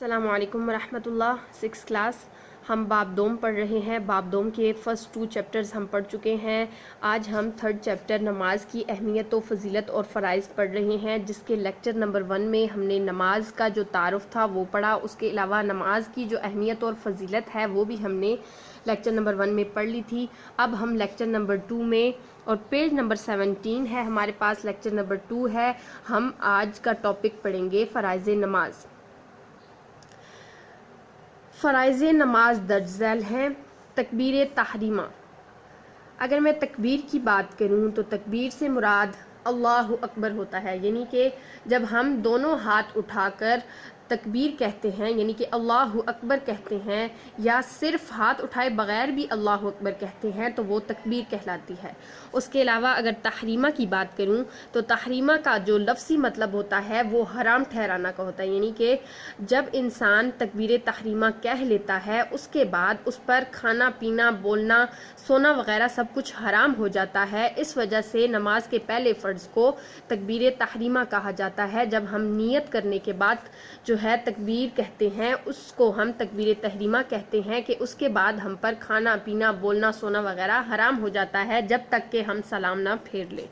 السلام علیکم ورحمۃ اللہ۔ 6 کلاس ہم باب دوم پڑھ رہے ہیں۔ باب دوم کے فرسٹ 2 چیپٹرز ہم پڑھ چکے ہیں۔ آج ہم 3rd چیپٹر نماز کی اہمیت و فضیلت اور فرائض پڑھ رہے ہیں، جس کے لیکچر نمبر 1 میں ہم نے نماز کا جو تعارف تھا وہ پڑھا۔ اس کے علاوہ نماز کی جو اہمیت اور فضیلت ہے وہ بھی ہم نے لیکچر نمبر 1 میں پڑھ لی تھی۔ اب ہم لیکچر نمبر 2 میں، اور پیج نمبر 17 ہے ہمارے پاس، لیکچر نمبر 2 ہے، ہم آج کا ٹاپک پڑھیں گے فرائض نماز۔ فرائض نماز درج ذیل ہیں۔ تکبیر تحریمہ۔ اگر میں تکبیر کی بات کروں تو تکبیر سے مراد اللہ اکبر ہوتا ہے، یعنی کہ جب ہم دونوں ہاتھ اٹھا کر تکبیر کہتے ہیں، یعنی کہ اللہ اکبر کہتے ہیں، یا صرف ہاتھ اٹھائے بغیر بھی اللہ اکبر کہتے ہیں تو وہ تکبیر کہلاتی ہے۔ اس کے علاوہ اگر تحریمہ کی بات کروں تو تحریمہ کا جو لفظی مطلب ہوتا ہے وہ حرام ٹھہرانا کا ہوتا ہے، یعنی کہ جب انسان تکبیر تحریمہ کہہ لیتا ہے اس کے بعد اس پر کھانا پینا، بولنا، سونا وغیرہ سب کچھ حرام ہو جاتا ہے۔ اس وجہ سے نماز کے پہلے فرض کو تکبیر تحریمہ کہا جاتا ہے۔ جب ہم نیت کرنے کے بعد جو ہے تکبیر کہتے ہیں اس کو ہم تکبیر تحریمہ کہتے ہیں، کہ اس کے بعد ہم پر کھانا پینا، بولنا، سونا وغیرہ حرام ہو جاتا ہے جب تک کہ ہم سلام نہ پھیر لیں۔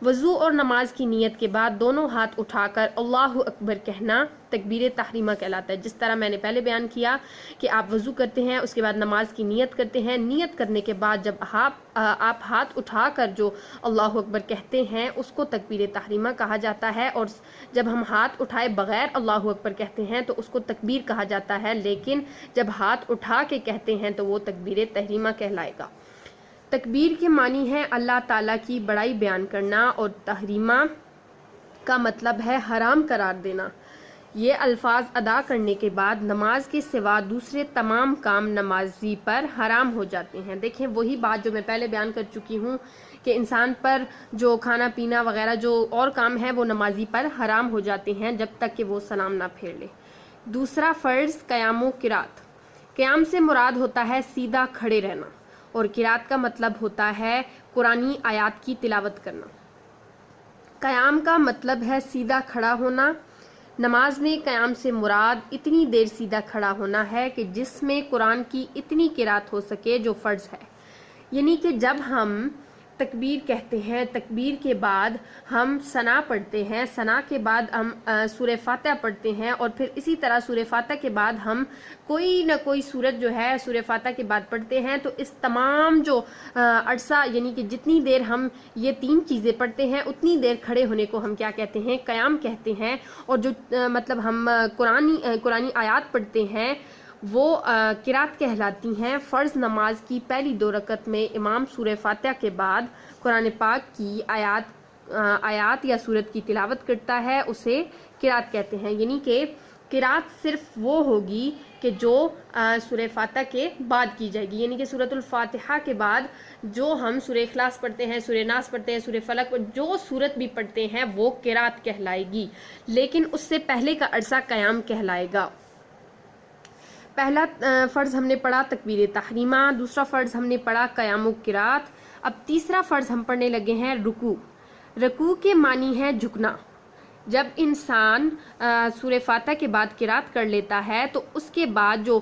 وضو اور نماز کی نیت کے بعد دونوں ہاتھ اٹھا کر اللہ اکبر کہنا تکبیر تحریمہ کہلاتا ہے۔ جس طرح میں نے پہلے بیان کیا کہ آپ وضو کرتے ہیں، اس کے بعد نماز کی نیت کرتے ہیں، نیت کرنے کے بعد جب آپ ہاتھ اٹھا کر جو اللہ اکبر کہتے ہیں اس کو تکبیر تحریمہ کہا جاتا ہے، اور جب ہم ہاتھ اٹھائے بغیر اللہ اکبر کہتے ہیں تو اس کو تکبیر کہا جاتا ہے، لیکن جب ہاتھ اٹھا کے کہتے ہیں تو وہ تکبیر تحریمہ کہلائے گا۔ تکبیر کے معنی ہے اللہ تعالیٰ کی بڑائی بیان کرنا، اور تحریمہ کا مطلب ہے حرام قرار دینا۔ یہ الفاظ ادا کرنے کے بعد نماز کے سوا دوسرے تمام کام نمازی پر حرام ہو جاتے ہیں۔ دیکھیں وہی بات جو میں پہلے بیان کر چکی ہوں کہ انسان پر جو کھانا پینا وغیرہ جو اور کام ہے وہ نمازی پر حرام ہو جاتے ہیں جب تک کہ وہ سلام نہ پھیر لے۔ دوسرا فرض قیام و قرات۔ قیام سے مراد ہوتا ہے سیدھا کھڑے رہنا، اور قرات کا مطلب ہوتا ہے قرآنی آیات کی تلاوت کرنا۔ قیام کا مطلب ہے سیدھا کھڑا ہونا۔ نماز میں قیام سے مراد اتنی دیر سیدھا کھڑا ہونا ہے کہ جس میں قرآن کی اتنی قرات ہو سکے جو فرض ہے، یعنی کہ جب ہم تکبیر کہتے ہیں، تکبیر کے بعد ہم ثنا پڑھتے ہیں، ثنا کے بعد ہم سورہ فاتحہ پڑھتے ہیں، اور پھر اسی طرح سورہ فاتحہ کے بعد ہم کوئی نہ کوئی سورت جو ہے سورہ فاتحہ کے بعد پڑھتے ہیں، تو اس تمام جو عرصہ، یعنی کہ جتنی دیر ہم یہ 3 چیزیں پڑھتے ہیں اتنی دیر کھڑے ہونے کو ہم کیا کہتے ہیں؟ قیام کہتے ہیں۔ اور جو مطلب ہم قرآنی آیات پڑھتے ہیں وہ قرات کہلاتی ہیں۔ فرض نماز کی پہلی 2 رکعت میں امام سورہ فاتحہ کے بعد قرآن پاک کی آیات یا سورت کی تلاوت کرتا ہے، اسے قرات کہتے ہیں، یعنی کہ قرات صرف وہ ہوگی کہ جو سورہ فاتحہ کے بعد کی جائے گی، یعنی کہ سورۃ الفاتحہ کے بعد جو ہم سورہ اخلاص پڑھتے ہیں، سورہ ناس پڑھتے ہیں، سورہ فلق، جو سورت بھی پڑھتے ہیں وہ قرات کہلائے گی، لیکن اس سے پہلے کا عرصہ قیام کہلائے گا۔ پہلا فرض ہم نے پڑھا تکبیر تحریمہ، دوسرا فرض ہم نے پڑھا قیام و قرات۔ اب تیسرا فرض ہم پڑھنے لگے ہیں رکوع۔ رکوع کے معنی ہے جھکنا۔ جب انسان سورہ فاتحہ کے بعد قرات کر لیتا ہے تو اس کے بعد جو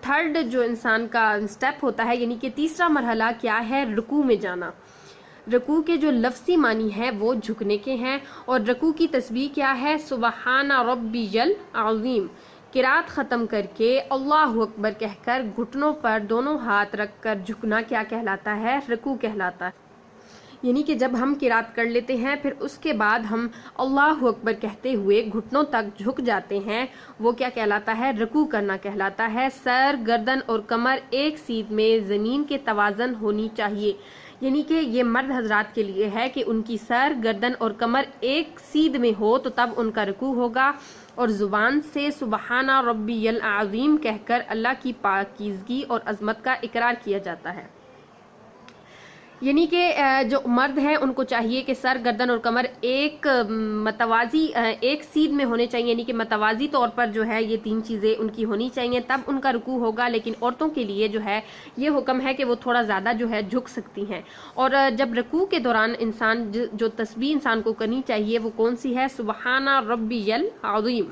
3rd جو انسان کا سٹیپ ہوتا ہے، یعنی کہ تیسرا مرحلہ کیا ہے؟ رکوع میں جانا۔ رکوع کے جو لفظی معنی ہے وہ جھکنے کے ہیں، اور رکوع کی تسبیح کیا ہے؟ سبحان ربی العظیم۔ قرات ختم کر کے اللہ اکبر کہہ کر گھٹنوں پر دونوں ہاتھ رکھ کر جھکنا کیا کہلاتا ہے؟ رکوع کہلاتا ہے۔ یعنی کہ جب ہم قرات کر لیتے ہیں پھر اس کے بعد ہم اللہ اکبر کہتے ہوئے گھٹنوں تک جھک جاتے ہیں، وہ کیا کہلاتا ہے؟ رکوع کرنا کہلاتا ہے۔ سر، گردن اور کمر ایک سیدھ میں زمین کے توازن ہونی چاہیے، یعنی کہ یہ مرد حضرات کے لیے ہے کہ ان کی سر، گردن اور کمر ایک سیدھ میں ہو تو تب ان کا رکوع ہوگا، اور زبان سے سبحان ربی العظیم کہہ کر اللہ کی پاکیزگی اور عظمت کا اقرار کیا جاتا ہے۔ یعنی کہ جو مرد ہیں ان کو چاہیے کہ سر، گردن اور کمر ایک متوازی ایک سیدھ میں ہونے چاہیے، یعنی کہ متوازی طور پر جو ہے یہ 3 چیزیں ان کی ہونی چاہیے، تب ان کا رکوع ہوگا۔ لیکن عورتوں کے لیے جو ہے یہ حکم ہے کہ وہ تھوڑا زیادہ جو ہے جھک سکتی ہیں۔ اور جب رکوع کے دوران انسان جو تسبیح انسان کو کرنی چاہیے وہ کون سی ہے؟ سبحان ربی العظیم۔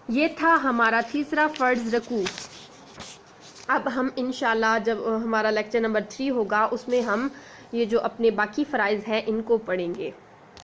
یہ تھا ہمارا تیسرا فرض رکوع۔ اب ہم انشاءاللہ جب ہمارا لیکچر نمبر 3 ہوگا اس میں ہم یہ جو اپنے باقی فرائض ہیں ان کو پڑھیں گے۔